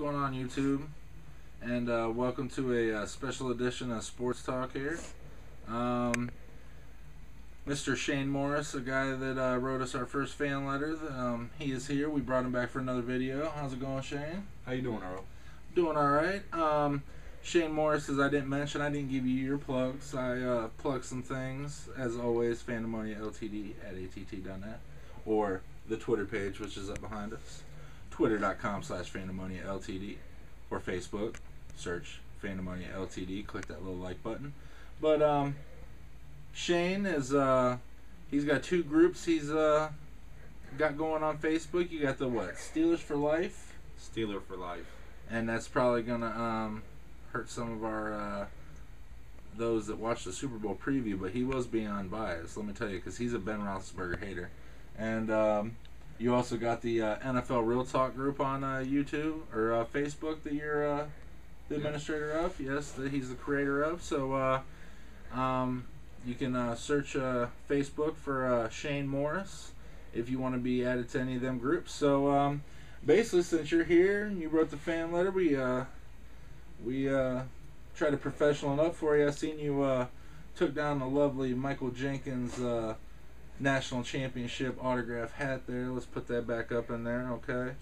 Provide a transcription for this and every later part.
going on, YouTube? And welcome to a special edition of Sports Talk here. Mr. Shane Morris, a guy that wrote us our first fan letter, he is here. We brought him back for another video. How's it going, Shane? How you doing, Earl? Doing all right. Shane Morris, as I didn't mention, I didn't give you your plugs. I plugged some things, as always, Fandamonia Ltd at att.net, or the Twitter page, which is up behind us. Twitter.com/Fandamonia Ltd, or Facebook, search Fandamonia Ltd, click that little like button. But Shane is he's got two groups he's got going on Facebook. You got the what? Steelers for Life? Steeler for life. And that's probably gonna hurt some of our those that watch the Super Bowl preview, but he was beyond biased, let me tell you, because he's a Ben Roethlisberger hater. And you also got the NFL Real Talk group on YouTube or Facebook that you're the administrator of. Yes, that he's the creator of. So you can search Facebook for Shane Morris if you want to be added to any of them groups. So basically, since you're here and you wrote the fan letter, we tried to professional enough for you. I seen you took down the lovely Michael Jenkins National Championship autograph hat there. Let's put that back up in there, okay?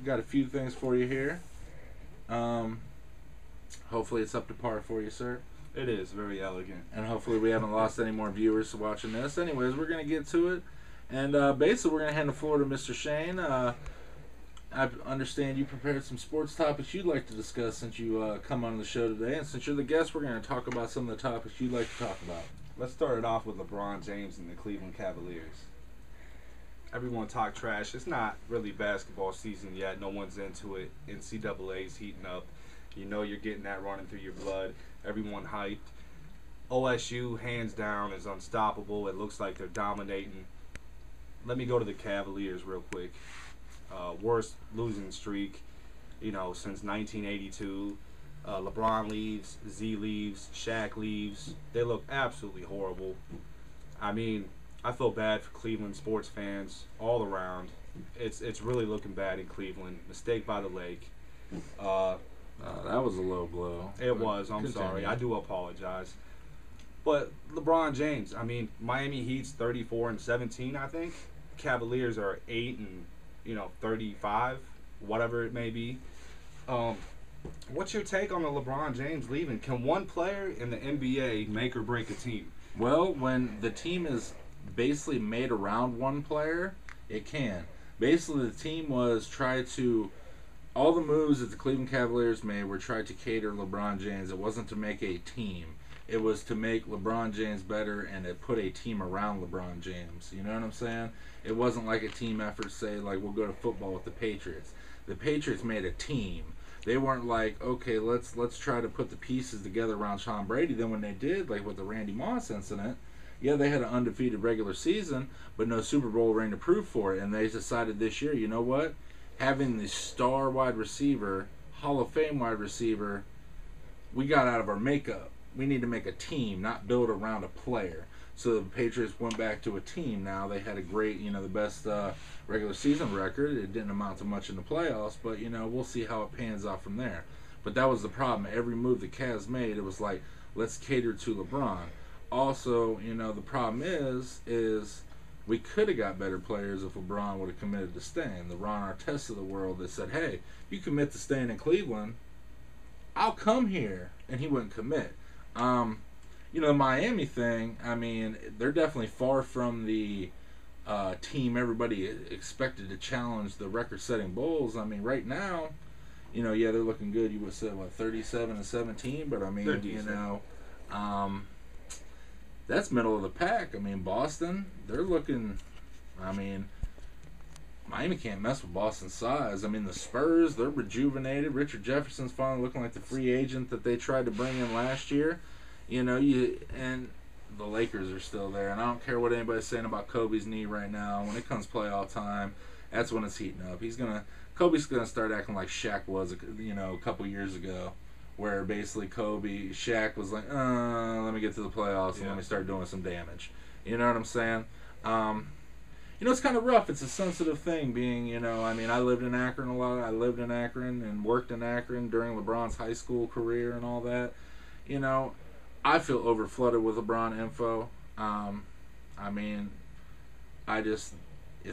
Got a few things for you here. Hopefully it's up to par for you, sir. It is very elegant. And hopefully we haven't lost any more viewers to watching this. Anyways, we're going to get to it. And basically we're going to hand the floor to Mr. Shane. I understand you prepared some sports topics you'd like to discuss since you come on the show today. And since you're the guest, we're going to talk about some of the topics you'd like to talk about. Let's start it off with LeBron James and the Cleveland Cavaliers. Everyone talk trash. It's not really basketball season yet. No one's into it. NCAA's heating up. You know you're getting that running through your blood. Everyone hyped. OSU, hands down, is unstoppable. It looks like they're dominating. Let me go to the Cavaliers real quick. Worst losing streak, since 1982. LeBron leaves, Z leaves, Shaq leaves. They look absolutely horrible. I mean, I feel bad for Cleveland sports fans all around. It's really looking bad in Cleveland. Mistake by the lake. That was a low blow. It was. I'm sorry. I do apologize. But LeBron James, I mean, Miami Heat's 34-17, I think. Cavaliers are 8-35, whatever it may be. What's your take on the LeBron James leaving? Can one player in the NBA make or break a team? Well, when the team is basically made around one player, it can. Basically, the team was all the moves that the Cleveland Cavaliers made were tried to cater LeBron James. It wasn't to make a team. It was to make LeBron James better and to put a team around LeBron James. You know what I'm saying? It wasn't like a team effort, say, like we'll go to football with the Patriots. The Patriots made a team. They weren't like, okay, let's try to put the pieces together around Tom Brady. Then when they did, like with the Randy Moss incident, yeah, they had an undefeated regular season, but no Super Bowl ring to prove for it. And they decided this year, you know what? Having the star wide receiver, Hall of Fame wide receiver, we got out of our makeup. We need to make a team, not build around a player. So the Patriots went back to a team now. They had a great, the best regular season record. It didn't amount to much in the playoffs, but, we'll see how it pans out from there. But that was the problem. Every move the Cavs made, it was like, let's cater to LeBron. Also, the problem is we could have got better players if LeBron would have committed to staying. The Ron Artest of the world that said, hey, if you commit to staying in Cleveland, I'll come here. And he wouldn't commit. The Miami thing, I mean, they're definitely far from the team everybody expected to challenge the record-setting Bulls. I mean, right now, they're looking good. You would say, 37-17? But, I mean, that's middle of the pack. I mean, Boston, they're looking, Miami can't mess with Boston's size. I mean, the Spurs, they're rejuvenated. Richard Jefferson's finally looking like the free agent that they tried to bring in last year. And the Lakers are still there. And I don't care what anybody's saying about Kobe's knee right now. When it comes playoff time, that's when it's heating up. Kobe's gonna start acting like Shaq was, a couple years ago, where basically Shaq was like, let me get to the playoffs and let me start doing some damage. You know what I'm saying? it's kind of rough. It's a sensitive thing being, I mean, I lived in Akron a lot. I lived in Akron and worked in Akron during LeBron's high school career and all that. I feel overflooded with LeBron info. I mean, it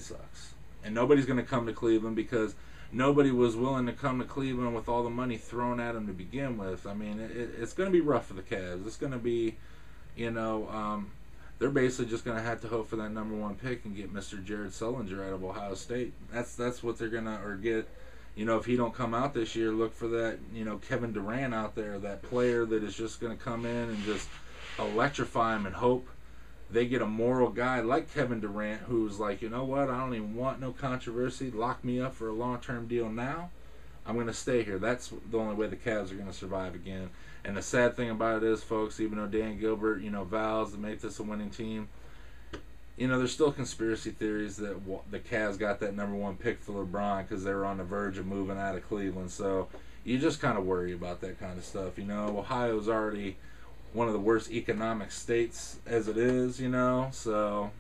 sucks. And nobody's going to come to Cleveland because nobody was willing to come to Cleveland with all the money thrown at them to begin with. I mean, it's going to be rough for the Cavs. It's going to be, they're basically just going to have to hope for that number one pick and get Mr. Jared Sullinger out of Ohio State. That's what they're going to, or get, if he don't come out this year, look for that, Kevin Durant out there, that player that is just going to come in and just electrify him and hope they get a moral guy like Kevin Durant who's like, you know what, I don't even want no controversy. Lock me up for a long-term deal now. I'm going to stay here. That's the only way the Cavs are going to survive again. And the sad thing about it is, folks, even though Dan Gilbert, vows to make this a winning team, there's still conspiracy theories that the Cavs got that number one pick for LeBron because they were on the verge of moving out of Cleveland. So you just kind of worry about that kind of stuff. Ohio's already one of the worst economic states as it is, so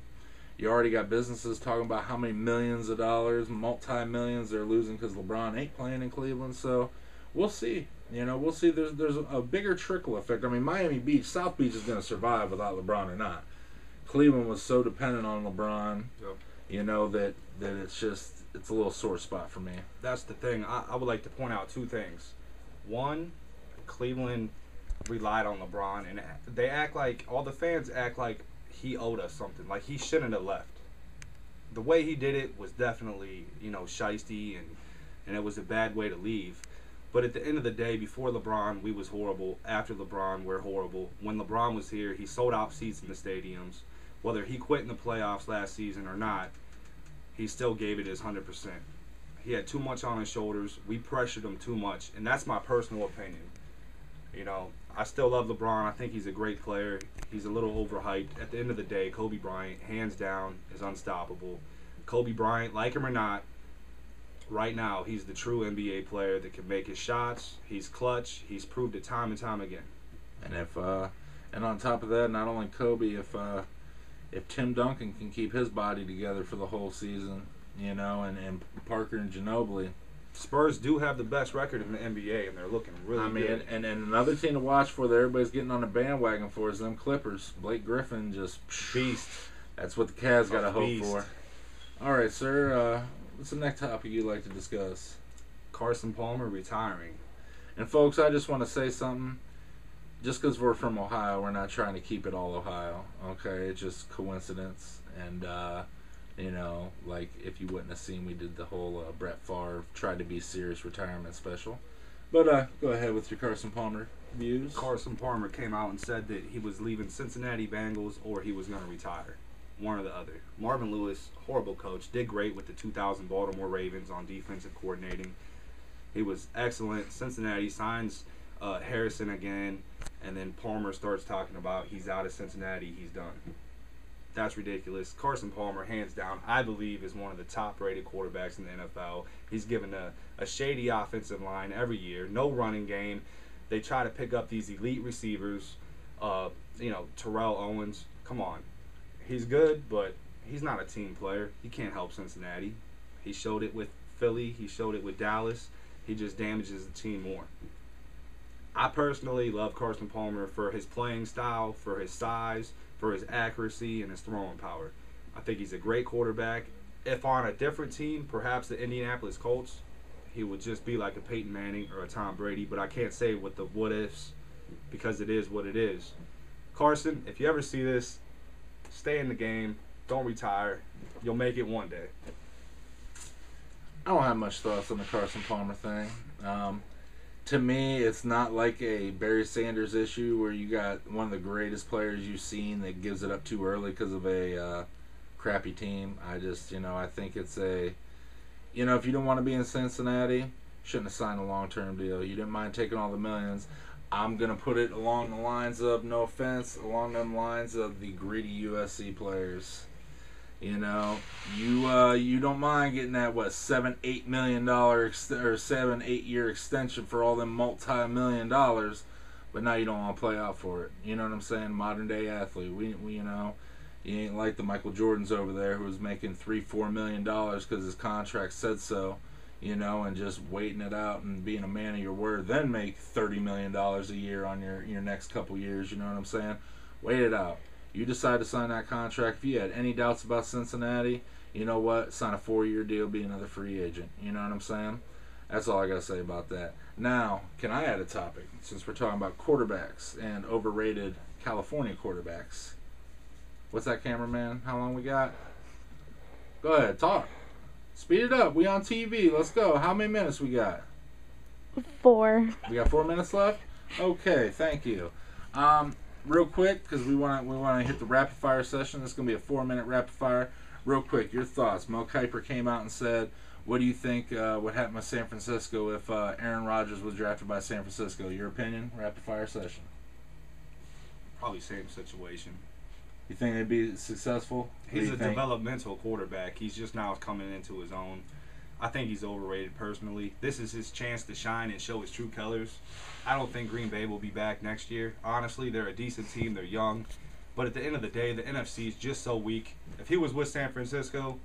you already got businesses talking about how many millions of dollars, multi-millions they're losing because LeBron ain't playing in Cleveland. So we'll see. We'll see. There's a bigger trickle effect. I mean, Miami Beach, South Beach is going to survive without LeBron or not. Cleveland was so dependent on LeBron, that it's a little sore spot for me. That's the thing. I would like to point out two things. One, Cleveland relied on LeBron, and they act like, all the fans act like he owed us something, like he shouldn't have left. The way he did it was definitely, shiesty, and it was a bad way to leave. But at the end of the day, before LeBron, we was horrible. After LeBron, we're horrible. When LeBron was here, he sold out seats in the stadiums. Whether he quit in the playoffs last season or not, he still gave it his 100%. He had too much on his shoulders. We pressured him too much, and that's my personal opinion. I still love LeBron. I think he's a great player. He's a little overhyped. At the end of the day, Kobe Bryant, hands down, is unstoppable. Kobe Bryant, like him or not, right now, he's the true NBA player that can make his shots. He's clutch. He's proved it time and time again. And and on top of that, not only Kobe, if Tim Duncan can keep his body together for the whole season, and Parker and Ginobili. Spurs do have the best record in the NBA, and they're looking really good. And another team to watch for that everybody's getting on the bandwagon for is them Clippers. Blake Griffin, just beast. That's what the Cavs got to hope for. All right, sir. What's the next topic you'd like to discuss? Carson Palmer retiring. And, folks, I just want to say something. Just because we're from Ohio, we're not trying to keep it all Ohio. Okay? It's just coincidence. And, like if you wouldn't have seen, we did the whole Brett Favre tried to be serious retirement special. But go ahead with your Carson Palmer views. Carson Palmer came out and said that he was leaving Cincinnati Bengals or he was going to retire. One or the other. Marvin Lewis, horrible coach, did great with the 2000 Baltimore Ravens on defensive coordinating. He was excellent. Cincinnati signs Harrison again, and then Palmer starts talking about he's out of Cincinnati, he's done. That's ridiculous. Carson Palmer, hands down, I believe is one of the top-rated quarterbacks in the NFL. He's given a shady offensive line every year. No running game. They try to pick up these elite receivers. Terrell Owens. Come on. He's good, but he's not a team player. He can't help Cincinnati. He showed it with Philly. He showed it with Dallas. He just damages the team more. I personally love Carson Palmer for his playing style, for his size, for his accuracy, and his throwing power. I think he's a great quarterback. If on a different team, perhaps the Indianapolis Colts, he would just be like a Peyton Manning or a Tom Brady, but I can't say with the what-ifs because it is what it is. Carson, if you ever see this, stay in the game. Don't retire. You'll make it one day. I don't have much thoughts on the Carson Palmer thing. To me, it's not like a Barry Sanders issue where you got one of the greatest players you've seen that gives it up too early because of a crappy team. I think it's if you don't want to be in Cincinnati, shouldn't have signed a long-term deal. You didn't mind taking all the millions. I'm going to put it along the lines of, no offense, along them lines of the greedy USC players. You don't mind getting that, $7-8 million or 7-8 year extension for all them multi-million dollars, but now you don't want to play out for it. You know what I'm saying? Modern day athlete. We He ain't like the Michael Jordans over there who was making $3-4 million because his contract said so, you know, and just waiting it out and being a man of your word. Then make $30 million a year on your next couple years. You know what I'm saying? Wait it out. You decide to sign that contract. If you had any doubts about Cincinnati, you know what? Sign a 4-year deal, be another free agent. You know what I'm saying? That's all I got to say about that. Now, can I add a topic? Since we're talking about quarterbacks and overrated California quarterbacks. What's that, cameraman? How long we got? Go ahead, talk. Speed it up. We on TV. Let's go. How many minutes we got? 4. We got 4 minutes left? Okay, thank you. Real quick, because we want to hit the rapid fire session. This is going to be a 4-minute rapid fire. Real quick, your thoughts. Mel Kiper came out and said, what do you think would happen with San Francisco if Aaron Rodgers was drafted by San Francisco? Your opinion? Rapid fire session. Probably same situation. You think they'd be successful? He's a developmental quarterback. He's just now coming into his own. I think he's overrated personally. This is his chance to shine and show his true colors. I don't think Green Bay will be back next year. Honestly, they're a decent team. They're young. But at the end of the day, the NFC is just so weak. If he was with San Francisco,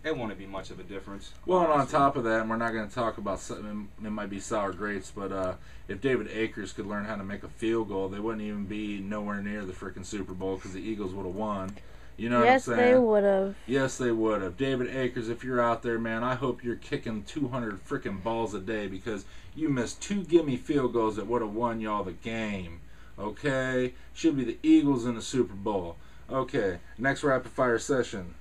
it wouldn't be much of a difference. Well, and on top of that, and we're not going to talk about something, it might be sour grapes, but if David Akers could learn how to make a field goal, they wouldn't even be nowhere near the freaking Super Bowl because the Eagles would have won. You know what I'm saying? Yes, they would have. Yes, they would have. David Akers, if you're out there, man, I hope you're kicking 200 freaking balls a day because you missed 2 gimme field goals that would have won y'all the game. Okay? Should be the Eagles in the Super Bowl. Okay, next rapid fire session.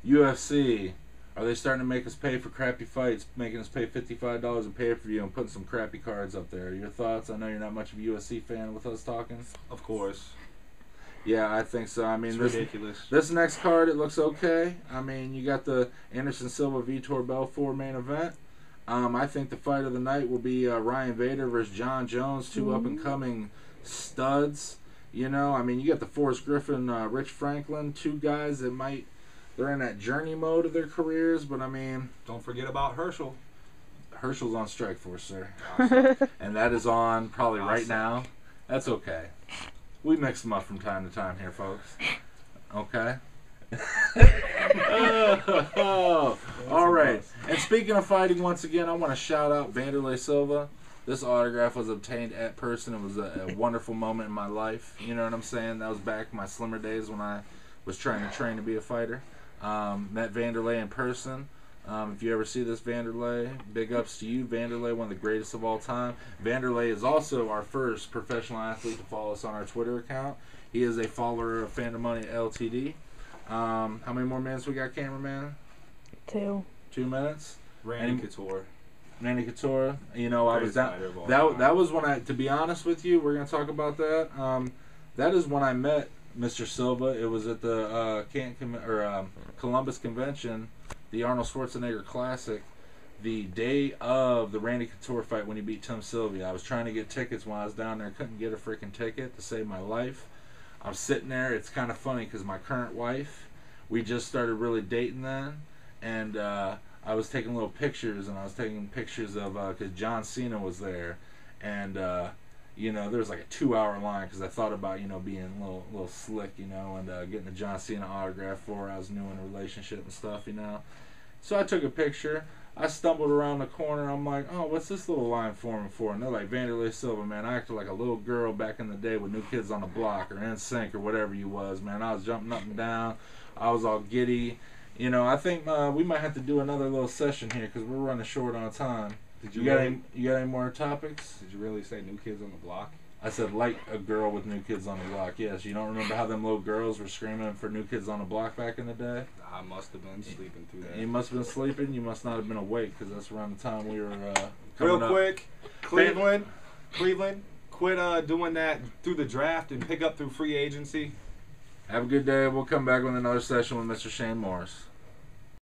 UFC, are they starting to make us pay for crappy fights, making us pay $55 a pay-per-view and putting some crappy cards up there? Your thoughts? I know you're not much of a UFC fan with us talking. Of course. Yeah, I think so. I mean, it's ridiculous. This next card, it looks okay. I mean, you got the Anderson Silva Vitor Belfort main event. I think the fight of the night will be Ryan Bader versus John Jones, 2 up-and-coming studs. You know, I mean, you got the Forrest Griffin, Rich Franklin, 2 guys that might... They're in that journey mode of their careers, but I mean... Don't forget about Herschel. Herschel's on strike force, sir. And that is on probably right now. That's okay. We mix them up from time to time here, folks. Okay? All right. And speaking of fighting, once again, I want to shout out Vanderlei Silva. This autograph was obtained at person. It was a wonderful moment in my life. You know what I'm saying? That was back in my slimmer days when I was trying to train to be a fighter. Met Vanderlei in person. If you ever see this Vanderlei, big ups to you. Vanderlei, one of the greatest of all time. Vanderlei is also our first professional athlete to follow us on our Twitter account. He is a follower of Phantom Money LTD. How many more minutes we got, cameraman? 2. 2 minutes. Randy Couture. Randy Couture. You know, I was down. That was when to be honest with you, we're gonna talk about that. That is when I met Mr. Silva. It was at the Columbus Convention, the Arnold Schwarzenegger Classic, the day of the Randy Couture fight when he beat Tim Sylvia. I was trying to get tickets when I was down there. Couldn't get a freaking ticket to save my life. I'm sitting there. It's kind of funny because my current wife, we just started really dating then, and I was taking little pictures, and I was taking pictures of because John Cena was there, and you know, there was like a 2-hour line because I thought about, you know, being a little slick, you know, and getting a John Cena autograph for her. I was new in a relationship and stuff, you know. So I took a picture. I stumbled around the corner. I'm like, oh, what's this little line forming for? And they're like, Vanderlei Silva, man. I acted like a little girl back in the day with New Kids on the Block or NSYNC or whatever you was, man. I was jumping up and down. I was all giddy. You know, I think we might have to do another little session here because we're running short on time. You got any more topics? Did you really say New Kids on the Block? I said like a girl with New Kids on the Block. Yes, you don't remember how them little girls were screaming for New Kids on the Block back in the day? I must have been sleeping through that. You must have been sleeping. You must not have been awake because that's around the time we were Real quick, Cleveland, quit doing that through the draft and pick up through free agency. Have a good day. We'll come back with another session with Mr. Shane Morris.